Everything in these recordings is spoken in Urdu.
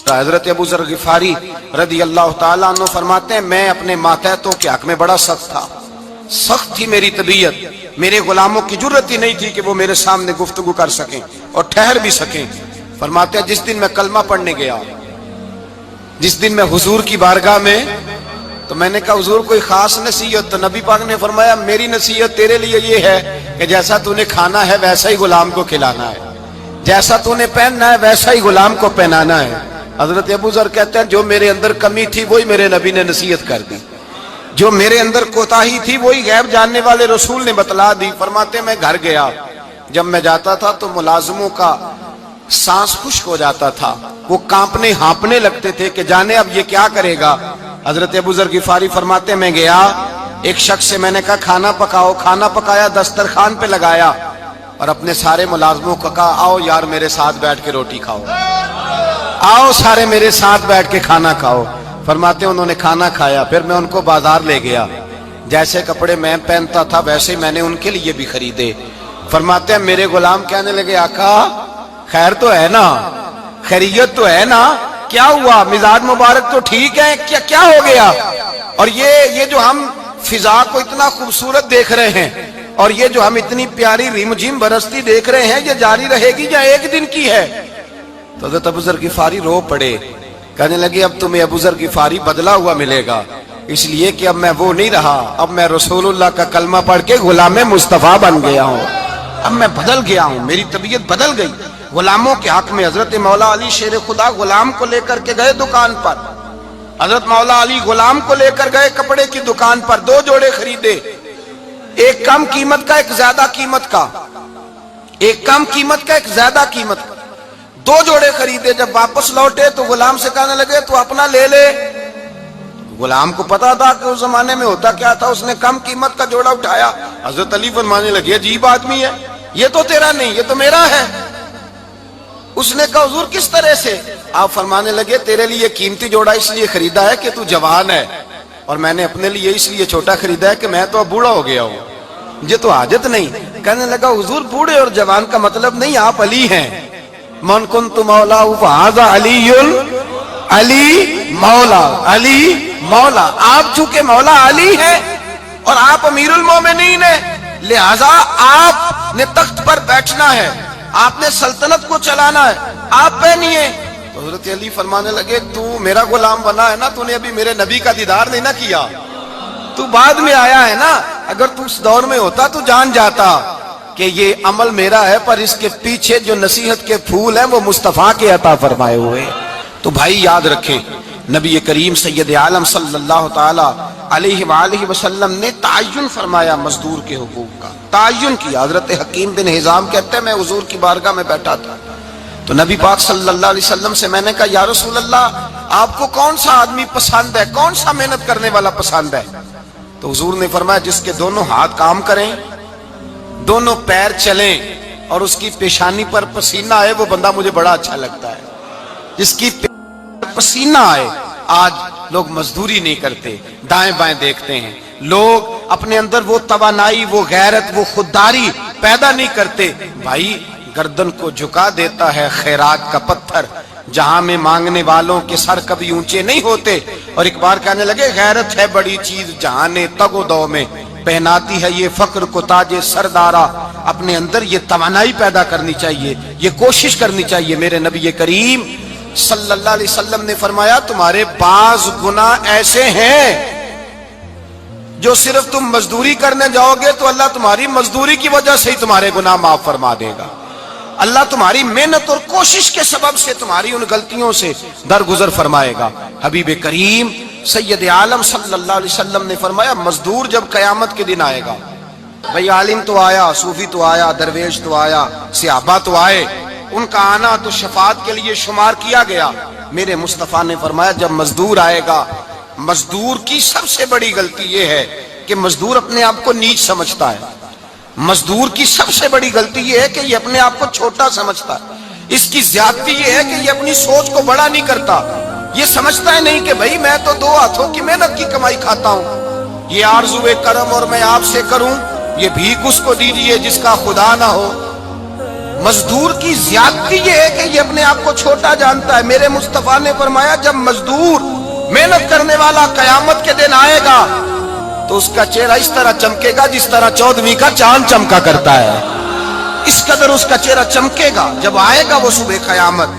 حضرت ابو ذر غفاری رضی اللہ تعالیٰ عنہ فرماتے ہیں میں اپنے ماتحتوں کے حق میں بڑا سخت تھا، سخت تھی میری طبیعت، میرے غلاموں کی جرت ہی نہیں تھی کہ وہ میرے سامنے گفتگو کر سکیں اور ٹھہر بھی سکیں۔ فرماتے ہیں جس دن میں کلمہ پڑھنے گیا، جس دن میں حضور کی بارگاہ میں، تو میں نے کہا حضور کوئی خاص نصیحت؟ تو نبی پاک نے فرمایا میری نصیحت تیرے لیے یہ ہے کہ جیسا تو نے کھانا ہے ویسا ہی غلام کو کھلانا ہے، جیسا تو نے پہننا ہے ویسا ہی غلام کو پہنانا ہے۔ حضرت ابو ذر کہتے ہیں جو میرے اندر کمی تھی وہی میرے نبی نے نصیحت کر دی، جو میرے اندر کوتاہی تھی وہی غیب جاننے والے رسول نے بتلا دی۔ فرماتے ہیں میں گھر گیا، جب میں جاتا تھا تو ملازموں کا سانس خشک ہو جاتا تھا، وہ کانپنے ہانپنے لگتے تھے کہ جانے اب یہ کیا کرے گا۔ حضرت ابو ذر غفاری فرماتے ہیں میں گیا، ایک شخص سے میں نے کہا کھانا پکاؤ، کھانا پکایا، دسترخوان پہ لگایا اور اپنے سارے ملازموں کو کہا آؤ یار میرے ساتھ بیٹھ کے روٹی کھاؤ، آؤ سارے میرے ساتھ بیٹھ کے کھانا کھاؤ۔ فرماتے ہیں انہوں نے کھانا کھایا، پھر میں ان کو بازار لے گیا، جیسے کپڑے میں پہنتا تھا ویسے ہی میں نے ان کے لیے بھی خریدے۔ فرماتے ہیں میرے غلام کہنے لگے آقا خیر تو ہے نا، خیریت تو ہے نا، کیا ہوا؟ مزاج مبارک تو ٹھیک ہے، کیا ہو گیا؟ اور یہ جو ہم فضا کو اتنا خوبصورت دیکھ رہے ہیں اور یہ جو ہم اتنی پیاری ریم جھیم برستی دیکھ رہے ہیں، یہ جاری رہے گی یا ایک دن کی ہے؟ تو حضرت ابو ذر غفاری رو پڑے، کہنے لگے اب تمہیں ابو ذر غفاری بدلا ہوا ملے گا، اس لیے کہ اب میں وہ نہیں رہا، اب میں رسول اللہ کا کلمہ پڑھ کے غلام مصطفیٰ بن گیا ہوں، اب میں بدل گیا ہوں، میری طبیعت بدل گئی۔ غلاموں کے حق میں حضرت مولا علی شیر خدا غلام کو لے کر کے گئے دکان پر، حضرت مولا علی غلام کو لے کر گئے کپڑے کی دکان پر، دو جوڑے خریدے، ایک کم قیمت کا ایک زیادہ قیمت کا، ایک کم قیمت کا ایک زیادہ قیمت کا، دو جوڑے خریدے۔ جب واپس لوٹے تو غلام سے کہنے لگے تو اپنا لے لے۔ غلام کو پتا تھا کہ اس زمانے میں ہوتا کیا تھا، اس نے کم قیمت کا جوڑا اٹھایا۔ حضرت علی فرمانے لگے عجیب آدمی ہے، یہ تو تیرا نہیں، یہ تو میرا ہے۔ اس نے کہا حضور کس طرح سے؟ آپ فرمانے لگے تیرے لیے قیمتی جوڑا اس لیے خریدا ہے کہ تو جوان ہے، اور میں نے اپنے لیے اس لیے چھوٹا خریدا ہے کہ میں تو اب بوڑھا ہو گیا ہوں، مجھے تو حاجت نہیں۔ کہنے لگا حضور بوڑھے اور جوان کا مطلب نہیں، آپ علی ہیں، من کنت مولا فہذا علی علی مولا، علی مولا، آپ چونکہ مولا علی ہیں اور آپ امیر المومنین ہیں، لہذا آپ نے تخت پر بیٹھنا ہے، آپ نے سلطنت کو چلانا ہے، آپ پہنیے۔ تو حضرت علی فرمانے لگے تو میرا غلام بنا ہے نا، تو نے ابھی میرے نبی کا دیدار نہیں نہ کیا، تو بعد میں آیا ہے نا، اگر تو اس دور میں ہوتا تو جان جاتا کہ یہ عمل میرا ہے، پر اس کے پیچھے جو نصیحت کے پھول ہیں وہ مصطفیٰ کے عطا فرمائے ہوئے۔ تو بھائی یاد رکھیں نبی کریم سید عالم صلی اللہ تعالی علیہ وآلہ وسلم نے تعین فرمایا مزدور کے حقوق کا، تعین کیا۔ حضرت حکیم بن حزام کہتے ہیں میں حضور کی بارگاہ میں بیٹھا تھا تو نبی پاک صلی اللہ علیہ وسلم سے میں نے کہا یا رسول اللہ آپ کو کون سا آدمی پسند ہے، کون سا محنت کرنے والا پسند ہے؟ تو حضور نے فرمایا جس کے دونوں ہاتھ کام کریں، دونوں پیر چلیں اور اس کی پیشانی پر پسینہ آئے، وہ بندہ مجھے بڑا اچھا لگتا ہے۔ جس کی پسینہ آئے، آج لوگ مزدوری نہیں کرتے، دائیں بائیں دیکھتے ہیں، لوگ اپنے اندر وہ توانائی، وہ غیرت، وہ خودداری پیدا نہیں کرتے۔ بھائی گردن کو جھکا دیتا ہے خیرات کا پتھر، جہاں میں مانگنے والوں کے سر کبھی اونچے نہیں ہوتے۔ اور ایک بار کہنے لگے غیرت ہے بڑی چیز جہاں تگ و دو میں پہناتی ہے یہ فخر کو تاج سردارا۔ اپنے اندر یہ توانائی پیدا کرنی چاہیے، یہ کوشش کرنی چاہیے۔ میرے نبی کریم صلی اللہ علیہ وسلم نے فرمایا تمہارے بعض گناہ ایسے ہیں جو صرف تم مزدوری کرنے جاؤ گے تو اللہ تمہاری مزدوری کی وجہ سے ہی تمہارے گناہ معاف فرما دے گا، اللہ تمہاری محنت اور کوشش کے سبب سے تمہاری ان غلطیوں سے درگزر فرمائے گا۔ حبیب کریم سید عالم صلی اللہ علیہ وسلم نے فرمایا مزدور جب قیامت کے دن آئے گا، بھئی عالم تو آیا، صوفی تو آیا، درویش تو آیا، صحابہ تو آئے، ان کا آنا تو شفاعت کے لیے شمار کیا گیا۔ میرے مصطفیٰ نے فرمایا جب مزدور آئے گا، مزدور کی سب سے بڑی غلطی یہ ہے کہ مزدور اپنے آپ کو نیچ سمجھتا ہے، مزدور کی سب سے بڑی غلطی یہ ہے کہ یہ اپنے آپ کو چھوٹا سمجھتا ہے، اس کی زیادتی یہ ہے کہ یہ اپنی سوچ کو بڑا نہیں کرتا، یہ سمجھتا ہے نہیں کہ بھئی میں تو دو ہاتھوں کی محنت کی کمائی کھاتا ہوں، یہ آرزوئے کرم اور میں آپ سے کروں، یہ بھیک اس کو دیجئے جس کا خدا نہ ہو۔ مزدور کی زیادتی یہ ہے کہ یہ اپنے آپ کو چھوٹا جانتا ہے. میرے مصطفیٰ نے فرمایا جب مزدور محنت کرنے والا قیامت کے دن آئے گا تو اس کا چہرہ اس طرح چمکے گا جس طرح 14ویں کا چاند چمکا کرتا ہے. اس قدر اس کا چہرہ چمکے گا جب آئے گا وہ صبح قیامت.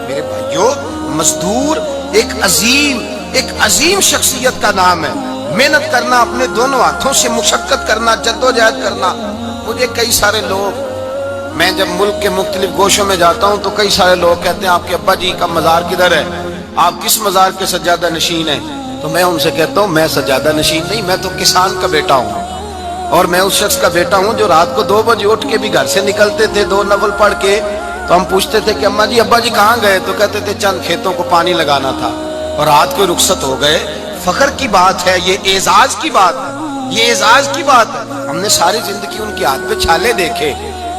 میرے بھائیو، مزدور ایک عظیم شخصیت کا نام ہے. محنت کرنا، اپنے دونوں ہاتھوں سے مشقت کرنا، جدوجہد کرنا. مجھے کئی سارے لوگ، میں جب ملک کے مختلف گوشوں میں جاتا ہوں تو کئی سارے لوگ کہتے ہیں آپ کے ابا جی کا مزار کدھر ہے، آپ کس مزار کے سجادہ نشین ہیں؟ تو میں ان سے کہتا ہوں میں سجادہ نشین نہیں، میں تو کسان کا بیٹا ہوں. اور میں اس شخص کا بیٹا ہوں جو رات کو 2 بجے اٹھ کے بھی گھر سے نکلتے تھے 2 نفل پڑھ کے. تو ہم پوچھتے تھے کہ اماں جی ابا جی کہاں گئے؟ تو کہتے تھے چند کھیتوں کو پانی لگانا تھا اور رات کو رخصت ہو گئے. فخر کی بات ہے، یہ اعزاز کی بات ہے، یہ اعزاز کی بات ہے. ہم نے ساری زندگی ان کے ہاتھ پہ چھالے دیکھے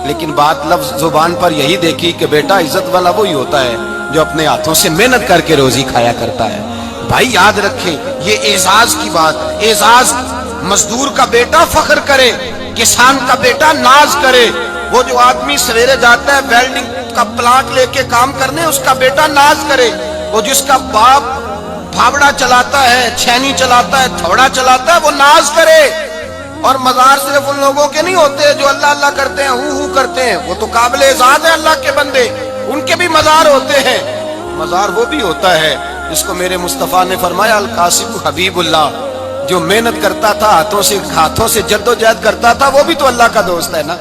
لیکن بات لفظ زبان پر یہی دیکھی کہ بیٹا عزت والا وہی ہوتا ہے جو اپنے ہاتھوں سے محنت کر کے روزی کھایا کرتا ہے. بھائی یاد رکھیں یہ اعزاز کی بات ہے. اعزاز، مزدور کا بیٹا فخر کرے، کسان کا بیٹا ناز کرے. وہ جو آدمی سویرے جاتا ہے ویلڈنگ کا پلانٹ لے کے کام کرنے، اس کا بیٹا ناز کرے. وہ جس کا باپ بھاوڑا چلاتا ہے، چھینی چلاتا ہے، تھوڑا چلاتا ہے، وہ ناز کرے. اور مزار صرف ان لوگوں کے نہیں ہوتے جو اللہ اللہ کرتے ہیں، ہو کرتے ہیں. وہ تو قابل اعزاز ہے اللہ کے بندے، ان کے بھی مزار ہوتے ہیں. مزار وہ بھی ہوتا ہے جس کو میرے مصطفیٰ نے فرمایا القاسم حبیب اللہ، جو محنت کرتا تھا، ہاتھوں سے جدوجہد کرتا تھا، وہ بھی تو اللہ کا دوست ہے نا.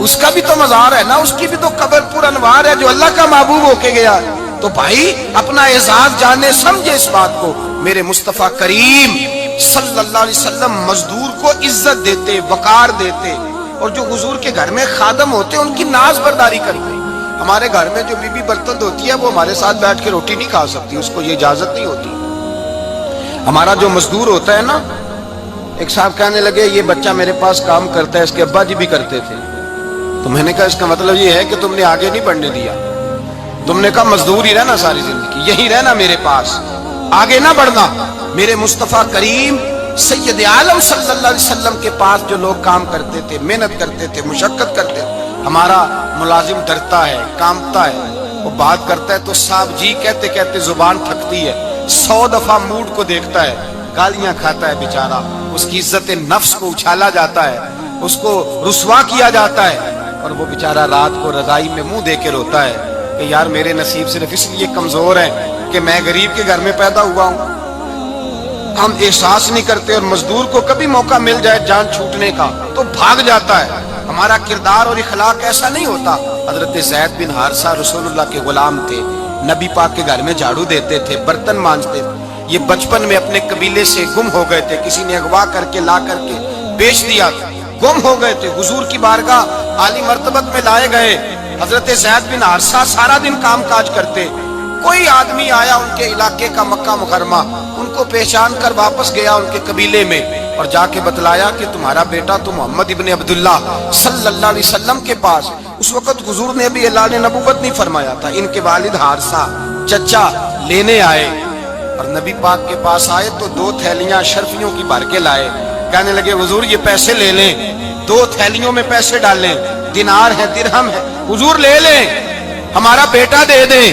اس کا بھی تو مزار ہے نا، اس کی بھی تو قبر پر انوار ہے جو اللہ کا محبوب ہو کے گیا. تو بھائی اپنا اعزاز جانے سمجھے اس بات کو. میرے مصطفیٰ کریم صلی اللہ علیہ وسلم مزدور کو عزت دیتے، وقار دیتے. اور جو حضور کے گھر میں خادم ہوتے ان کی ناز برداری کرتے. ہمارے گھر میں جو بی بی برتن دھوتی ہے وہ ہمارے ساتھ بیٹھ کے روٹی نہیں کھا سکتی، اس کو یہ اجازت نہیں ہوتی. ہمارا جو مزدور ہوتا ہے نا، ایک صاحب کہنے لگے یہ بچہ میرے پاس کام کرتا ہے، اس کے ابا جی بھی کرتے تھے. تو میں نے کہا اس کا مطلب یہ ہے کہ تم نے آگے نہیں بڑھنے دیا. تم نے کہا مزدور ہی رہنا ساری زندگی، یہی رہنا میرے پاس، آگے نہ بڑھنا. میرے مصطفیٰ کریم سید عالم صلی اللہ علیہ وسلم کے پاس جو لوگ کام کرتے تھے، محنت کرتے تھے، مشقت کرتے تھے. ہمارا ملازم ڈرتا ہے، کامتا ہے، وہ بات کرتا ہے تو صاحب جی کہتے کہتے زبان تھکتی ہے. 100 دفعہ موڈ کو دیکھتا ہے، گالیاں کھاتا ہے بیچارہ. اس کی عزت نفس کو اچھالا جاتا ہے، اس کو رسوا کیا جاتا ہے. اور وہ بیچارہ رات کو رضائی میں منہ دے کے روتا ہے کہ یار میرے نصیب صرف اس لیے کمزور ہیں کہ میں غریب کے گھر میں پیدا ہوا ہوں. ہم احساس نہیں کرتے. اور مزدور کو کبھی موقع مل جائے جان چھوٹنے کا تو بھاگ جاتا ہے. ہمارا کردار اور اخلاق ایسا نہیں ہوتا. حضرت زید بن حارثہ رسول اللہ کے غلام تھے، نبی پاک کے گھر میں جھاڑو دیتے تھے، برتن مانجتے تھے. یہ بچپن میں اپنے قبیلے سے گم ہو گئے تھے، کسی نے اغوا کر کے لا کر کے بیچ دیا تھا، گم ہو گئے تھے. حضور کی بارگاہ عالی مرتبت میں لائے گئے. حضرت زید بن حارثہ سارا دن کام کاج کرتے. کوئی آدمی آیا ان کے علاقے کا، مکہ مکرمہ، ان کو پہچان کر واپس گیا ان کے قبیلے میں اور جا کے بتلایا کہ تمہارا بیٹا تو محمد ابن عبداللہ صلی اللہ علیہ وسلم کے پاس. اس وقت حضور نے بھی اعلان نبوت نہیں فرمایا تھا. ان کے والد حارثہ چچا لینے آئے اور نبی پاک کے پاس آئے تو 2 تھیلیاں شرفیوں کی بھر کے لائے. کہنے لگے حضور یہ پیسے لے لیں، 2 تھیلیوں میں پیسے ڈالیں، دینار ہے، درہم ہے، حضور لے لیں، ہمارا بیٹا دے دیں.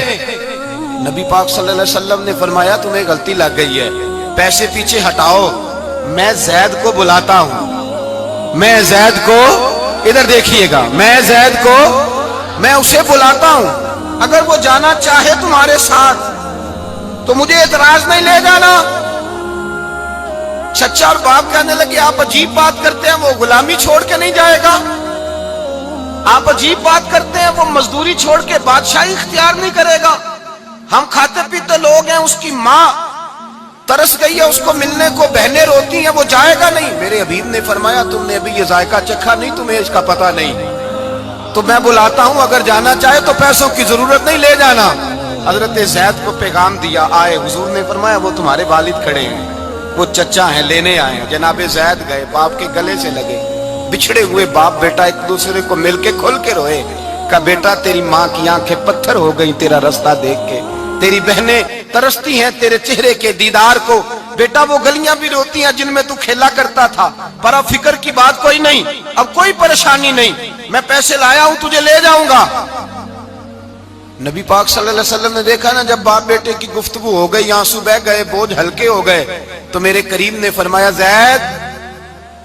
نبی پاک صلی اللہ علیہ وسلم نے فرمایا تمہیں غلطی لگ گئی ہے، پیسے پیچھے ہٹاؤ، میں زید کو بلاتا ہوں. میں زید کو، ادھر دیکھیے گا، میں زید کو، میں اسے بلاتا ہوں. اگر وہ جانا چاہے تمہارے ساتھ تو مجھے اعتراض نہیں، لے جانا. چچا اور باپ کہنے لگے آپ عجیب بات کرتے ہیں، وہ غلامی چھوڑ کے نہیں جائے گا. آپ عجیب بات کرتے ہیں، وہ مزدوری چھوڑ کے بادشاہی اختیار نہیں کرے گا. ہم کھاتے پیتے لوگ ہیں، اس کی ماں ترس گئی ہے، اس کو ملنے کو بہنیں روتی ہیں، وہ جائے گا نہیں. میرے حبیب نے فرمایا تم نے ابھی یہ ذائقہ چکھا نہیں، تمہیں اس کا پتہ نہیں، تو میں بلاتا ہوں، اگر جانا چاہے تو پیسوں کی ضرورت نہیں، لے جانا. حضرت زید کو پیغام دیا، آئے. حضور نے فرمایا وہ تمہارے والد کھڑے ہیں، وہ چچا ہیں، لینے آئے ہیں. جناب زید گئے، باپ کے گلے سے لگے. بچھڑے ہوئے باپ بیٹا ایک دوسرے کو مل کے کھل کے روئے. کہا بیٹا تیری ماں کی آنکھیں پتھر ہو گئی تیرا رستہ دیکھ کے، تیری بہنیں ترستی ہیں تیرے چہرے کے دیدار کو. بیٹا وہ گلیاں بھی روتی ہیں جن میں تو کھیلا کرتا تھا، پر اب فکر کی بات کوئی نہیں، اب کوئی پریشانی نہیں. میں پیسے لایا ہوں تجھے لے جاؤں گا۔ نبی پاک صلی اللہ علیہ وسلم نے دیکھا نا جب باپ بیٹے کی گفتگو ہو گئی، آنسو بہہ گئے، بوجھ ہلکے ہو گئے، تو میرے کریم نے فرمایا زید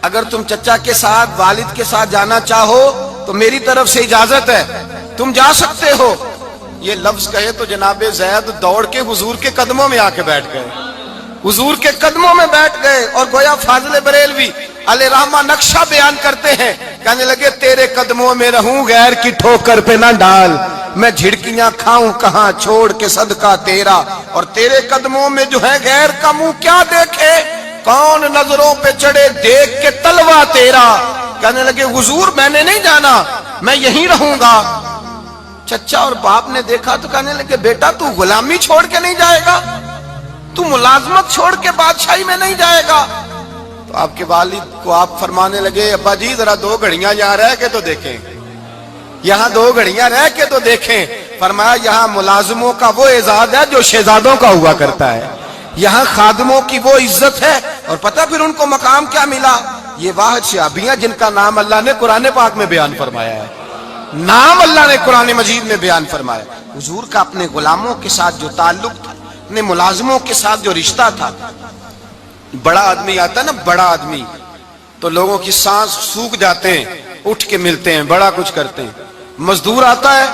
اگر تم چچا کے ساتھ والد کے ساتھ جانا چاہو تو میری طرف سے اجازت ہے، تم جا سکتے ہو۔ یہ لفظ کہے تو جناب زید دوڑ کے حضور کے قدموں میں آ کے بیٹھ گئے، حضور کے قدموں میں بیٹھ گئے، اور گویا فاضل بریلوی علیہ رحمہ نقشہ بیان کرتے ہیں، کہنے لگے تیرے قدموں میں رہوں غیر کی ٹھوکر پہ نہ ڈال، میں جھڑکیاں کھاؤں کہاں چھوڑ کے صدقہ تیرا، اور تیرے قدموں میں جو ہے غیر کا منہ کیا دیکھے، کون نظروں پہ چڑھے دیکھ کے تلوا تیرا۔ کہنے لگے حضور میں نے نہیں جانا، میں یہیں رہوں گا۔ چچا اور باپ نے دیکھا تو کہنے لگے بیٹا تو غلامی چھوڑ کے نہیں جائے گا، تو ملازمت چھوڑ کے بادشاہی میں نہیں جائے گا۔ تو آپ کے والد کو آپ فرمانے لگے ابا جی ذرا 2 گھڑیاں یہاں رہ کے تو دیکھیں، یہاں 2 گھڑیاں رہ کے تو دیکھیں۔ فرمایا یہاں ملازموں کا وہ اعزاز ہے جو شہزادوں کا ہوا کرتا ہے، یہاں خادموں کی وہ عزت ہے، اور پتہ پھر ان کو مقام کیا ملا، یہ واحد شعبیاں جن کا نام اللہ نے قرآن پاک میں بیان فرمایا ہے، نام اللہ نے قرآن مجید میں بیان فرمایا۔ حضور کا اپنے غلاموں کے ساتھ جو تعلق تھا، اپنے ملازموں کے ساتھ جو رشتہ تھا، بڑا آدمی آتا ہے نا، بڑا آدمی تو لوگوں کی سانس سوکھ جاتے ہیں، اٹھ کے ملتے ہیں، بڑا کچھ کرتے ہیں۔ مزدور آتا ہے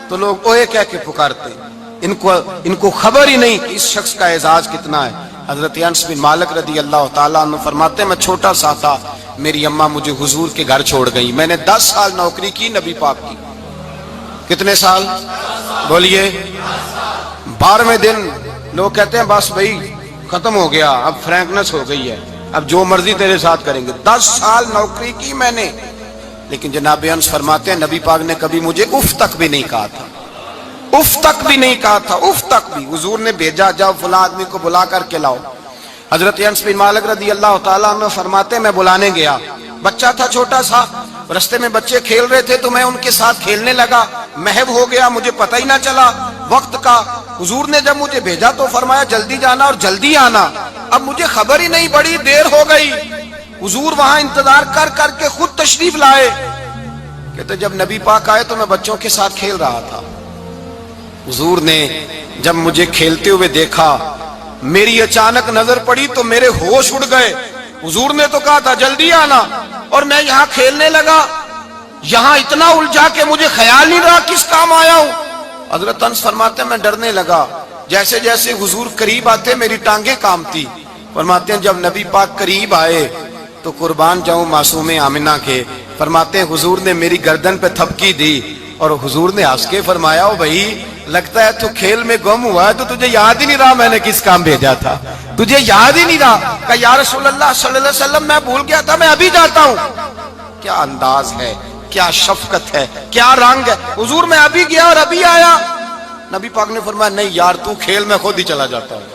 تو لوگ اوئے کہہ کے پکارتے ہیں، ان کو خبر ہی نہیں کہ اس شخص کا اعزاز کتنا ہے۔ حضرت انس بن مالک رضی اللہ تعالیٰ عنہ فرماتے ہیں میں چھوٹا سا تھا، میری اماں مجھے حضور کے گھر چھوڑ گئی، میں نے 10 سال نوکری کی نبی پاک کی۔ کتنے سال بولیے؟ 12ویں دن لوگ کہتے ہیں بس بھائی ختم ہو گیا، اب فرینکنس ہو گئی ہے، اب جو مرضی تیرے ساتھ کریں گے۔ 10 سال نوکری کی میں نے، لیکن جناب انس فرماتے ہیں نبی پاک نے کبھی مجھے اف تک بھی نہیں کہا تھا، اف تک بھی نہیں کہا تھا، اف تک بھی۔ حضور نے بھیجا جاؤ فلاں آدمی کو بلا کر کے لاؤ۔ حضرت انس بن مالک رضی اللہ تعالیٰ عنہ فرماتے ہیں میں بلانے گیا، بچہ تھا چھوٹا سا، رستے میں بچے کھیل رہے تھے تو میں ان کے ساتھ کھیلنے لگا، محو ہو گیا، مجھے پتہ ہی نہ چلا وقت کا۔ حضور نے جب مجھے بھیجا تو فرمایا جلدی جانا اور جلدی آنا، اب مجھے خبر ہی نہیں، بڑی دیر ہو گئی۔ حضور وہاں انتظار کر کر کے خود تشریف لائے، کہتے جب نبی پاک آئے تو میں بچوں کے ساتھ کھیل رہا تھا، حضور نے جب مجھے کھیلتے ہوئے دیکھا، میری اچانک نظر پڑی تو میرے ہوش اڑ گئے۔ حضور نے تو کہا تھا جلدی آنا، اور میں یہاں کھیلنے لگا، یہاں اتنا الجھا کہ مجھے خیال نہیں رہا کس کام آیا ہوں۔ حضرت انس فرماتے ہیں میں ڈرنے لگا، جیسے جیسے حضور قریب آتے میری ٹانگیں کانپتی۔ فرماتے ہیں جب نبی پاک قریب آئے تو قربان جاؤں معصوم آمنہ کے، فرماتے ہیں حضور نے میری گردن پہ تھپکی دی، اور حضور نے ہنس کے فرمایا او بھائی لگتا ہے تو کھیل میں گم ہوا ہے تو تجھے یاد ہی نہیں رہا میں نے کس کام بھیجا تھا، تجھے یاد ہی نہیں رہا۔ کہ یا رسول اللہ صلی اللہ علیہ وسلم میں بھول گیا تھا، میں ابھی جاتا ہوں۔ کیا انداز ہے، کیا شفقت ہے، کیا رنگ ہے۔ حضور میں ابھی گیا اور ابھی آیا۔ نبی پاک نے فرمایا نہیں یار تو کھیل میں خود ہی چلا جاتا ہے،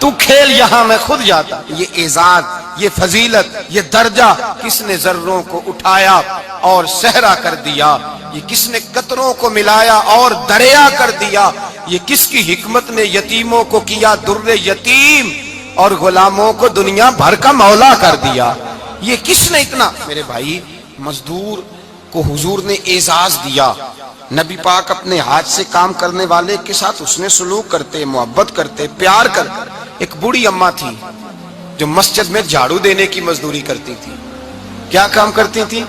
تو کھیل یہاں میں خود جاتا۔ یہ اعزاز، یہ فضیلت، یہ درجہ کس نے ذروں کو اٹھایا اور صحرا کر دیا، یہ کس نے قطروں کو ملایا اور دریا کر دیا، یہ کس کی حکمت نے یتیموں کو کیا در یتیم اور غلاموں کو دنیا بھر کا مولا کر دیا، یہ کس نے اتنا۔ میرے بھائی مزدور کو حضور نے اعزاز دیا، نبی پاک اپنے ہاتھ سے کام کرنے والے کے ساتھ اس نے سلوک کرتے، محبت کرتے، پیار کرتے۔ ایک بوڑھی اماں تھی جو مسجد میں جھاڑو دینے کی مزدوری کرتی تھی۔ کیا کام کرتی تھی؟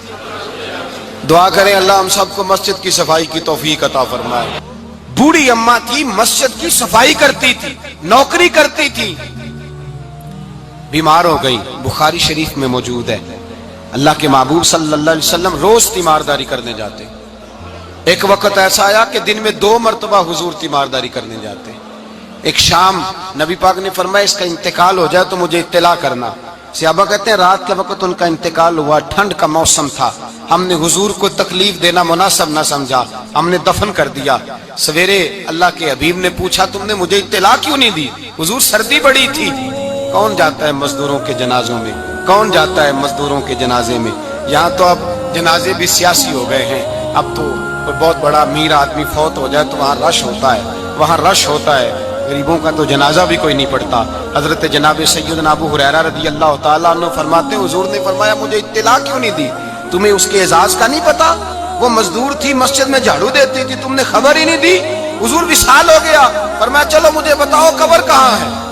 دعا کریں اللہ ہم سب کو مسجد کی صفائی کی توفیق عطا فرمائے۔ بوڑھی اماں تھی، مسجد کی صفائی کرتی تھی، نوکری کرتی تھی، بیمار ہو گئی، بخاری شریف میں موجود ہے۔ اللہ کے محبوب صلی اللہ علیہ وسلم روز تیمارداری کرنے جاتے، ایک وقت ایسا آیا کہ دن میں 2 مرتبہ حضور تیمارداری کرنے جاتے۔ ایک شام نبی پاک نے فرمایا اس کا انتقال ہو جائے تو مجھے اطلاع کرنا۔ صحابہ کہتے ہیں رات کے وقت ان کا انتقال ہوا، ٹھنڈ کا موسم تھا، ہم نے حضور کو تکلیف دینا مناسب نہ سمجھا، ہم نے دفن کر دیا۔ سویرے اللہ کے حبیب نے پوچھا تم نے مجھے اطلاع کیوں نہیں دی؟ حضور سردی بڑی تھی۔ کون جاتا ہے مزدوروں کے جنازوں میں؟ کون جاتا ہے مزدوروں کے جنازے میں؟ یہاں تو اب جنازے بھی سیاسی ہو گئے ہیں، اب تو کوئی بہت بڑا امیر آدمی فوت ہو جائے تو وہاں رش ہوتا ہے، وہاں رش ہوتا ہے، غریبوں کا تو جنازہ بھی کوئی نہیں پڑتا۔ حضرت جناب سیدنا ابو ہریرہ رضی اللہ تعالیٰ عنہ فرماتے ہیں حضور نے فرمایا مجھے اطلاع کیوں نہیں دی؟ تمہیں اس کے اعزاز کا نہیں پتا؟ وہ مزدور تھی مسجد میں جھاڑو دیتی تھی، تم نے خبر ہی نہیں دی، حضور وصال ہو گیا۔ فرمایا چلو مجھے بتاؤ قبر کہاں ہے۔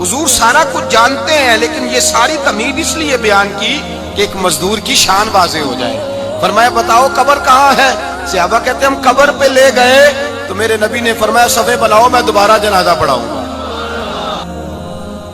حضور سارا کچھ جانتے ہیں، لیکن یہ ساری تمہید اس لیے بیان کی کہ ایک مزدور کی شان واضح ہو جائے۔ فرمایا بتاؤ قبر کہاں ہے۔ صحابہ کہتے ہیں ہم قبر پہ لے گئے تو میرے نبی نے فرمایا صفے بناؤ، میں دوبارہ جنازہ پڑھاؤں گا۔